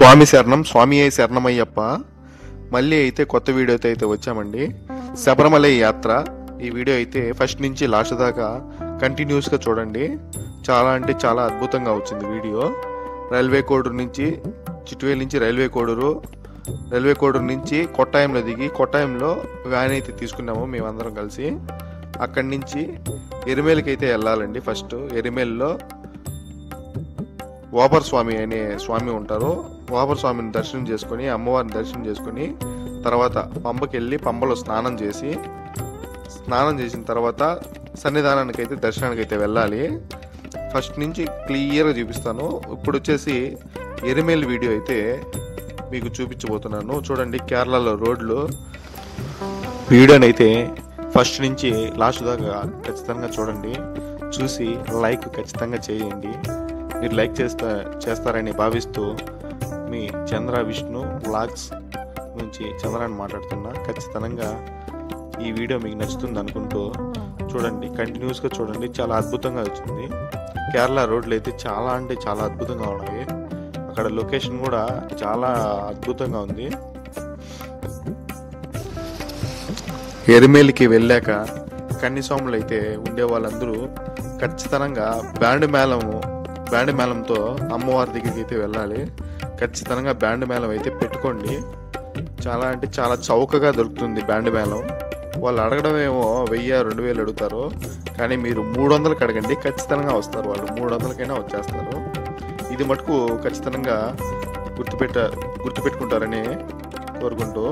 స్వామి శరణం, స్వామి అయి శరణమయ్యప్ప. మళ్ళీ అయితే కొత్త వీడియోతో అయితే వచ్చామండి. శబరిమల యాత్ర. ఈ వీడియో అయితే ఫస్ట్ నుంచి లాస్ట్ దాకా కంటిన్యూస్గా చూడండి. చాలా అంటే చాలా అద్భుతంగా వచ్చింది వీడియో. రైల్వే కోడూరు నుంచి, చిట్వేల్ నుంచి రైల్వే కోడూరు నుంచి కొట్టాయంలో దిగి, కొట్టాయంలో వ్యాన్ అయితే తీసుకున్నాము మేమందరం కలిసి. అక్కడి నుంచి ఎరిమేలికి అయితే వెళ్ళాలండి. ఫస్ట్ ఎరిమేల్లో వాపర్ స్వామి అనే స్వామి ఉంటారు. వాపర్ స్వామిని దర్శనం చేసుకొని, అమ్మవారిని దర్శనం చేసుకొని, తర్వాత పంబకి వెళ్ళి పంబలో స్నానం చేసిన తర్వాత సన్నిధానానికి అయితే దర్శనానికి అయితే వెళ్ళాలి. ఫస్ట్ నుంచి క్లియర్గా చూపిస్తాను. ఇప్పుడు వచ్చేసి ఎరిమేల్ వీడియో అయితే మీకు చూపించబోతున్నాను. చూడండి, కేరళలో రోడ్లు. వీడియోని అయితే ఫస్ట్ నుంచి లాస్ట్ దాకా ఖచ్చితంగా చూడండి. చూసి లైక్ ఖచ్చితంగా చేయండి. మీరు లైక్ చేస్తారని భావిస్తూ మీ చంద్ర విష్ణు వ్లాగ్స్ నుంచి చంద్రాన్ని మాట్లాడుతున్నా. ఖచ్చితంగా ఈ వీడియో మీకు నచ్చుతుంది అనుకుంటూ చూడండి, కంటిన్యూస్గా చూడండి. చాలా అద్భుతంగా వచ్చింది. కేరళ రోడ్లు అయితే చాలా అంటే చాలా అద్భుతంగా ఉన్నాయి. అక్కడ లొకేషన్ కూడా చాలా అద్భుతంగా ఉంది. ఎరిమేలికి వెళ్ళాక కన్నిస్వాములు అయితే ఉండే వాళ్ళందరూ ఖచ్చితంగా బ్యాండ్ మేళంతో అమ్మవారి దగ్గరికి అయితే వెళ్ళాలి. ఖచ్చితంగా బ్యాండ్ మేళం అయితే పెట్టుకోండి. చాలా అంటే చాలా చౌకగా దొరుకుతుంది బ్యాండ్ మేళం. వాళ్ళు అడగడం ఏమో 1000-2000 అడుగుతారు, కానీ మీరు 300కి అడగండి, ఖచ్చితంగా వస్తారు. వాళ్ళు 300కైనా వచ్చేస్తారు. ఇది మటుకు ఖచ్చితంగా గుర్తుపెట్టుకుంటారని కోరుకుంటూ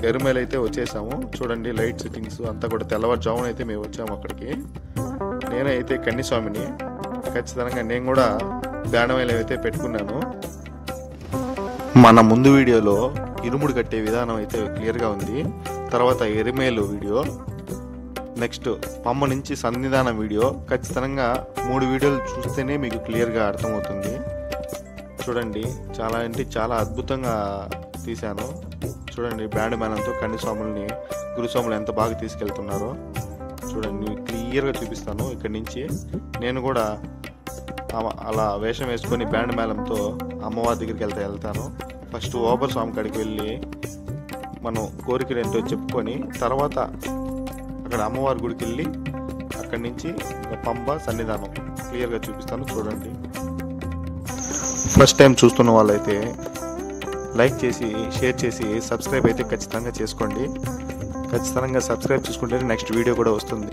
ఎరుమేలు అయితే వచ్చేసాము. చూడండి, లైట్ సెట్టింగ్స్ అంతా కూడా తెల్లవారుజామున అయితే మేము వచ్చాము అక్కడికి. నేనైతే కన్నిస్వామిని, ఖచ్చితంగా నేను కూడా బ్యాండ్ అయితే పెట్టుకున్నాను. మన ముందు వీడియోలో ఇరుముడు కట్టే విధానం అయితే క్లియర్గా ఉంది. తర్వాత ఎరిమేలు వీడియో, నెక్స్ట్ పంబ నుంచి సన్నిధానం వీడియో. ఖచ్చితంగా 3 వీడియోలు చూస్తేనే మీకు క్లియర్గా అర్థమవుతుంది. చూడండి, చాలా అంటే చాలా అద్భుతంగా తీశాను. చూడండి, బ్యాండ్ మేళంతో కన్నిస్వాముల్ని, గురుస్వాములు ఎంత బాగా తీసుకెళ్తున్నారో చూడండి. క్లియర్గా చూపిస్తాను. ఇక్కడి నుంచి నేను కూడా అలా వేషం వేసుకొని బ్యాండ్ మేళంతో అమ్మవారి దగ్గరికి వెళ్తాను. ఫస్ట్ వాపర్ స్వామి కాడికి వెళ్ళి మనం కోరికలు ఏంటో చెప్పుకొని, తర్వాత అక్కడ అమ్మవారి గుడికి వెళ్ళి అక్కడి నుంచి పంబ సన్నిధానం క్లియర్గా చూపిస్తాను. చూడండి, ఫస్ట్ టైం చూస్తున్న వాళ్ళైతే లైక్ చేసి, షేర్ చేసి, సబ్స్క్రైబ్ అయితే ఖచ్చితంగా చేసుకోండి. ఖచ్చితంగా సబ్స్క్రైబ్ చేసుకుంటే నెక్స్ట్ వీడియో కూడా వస్తుంది.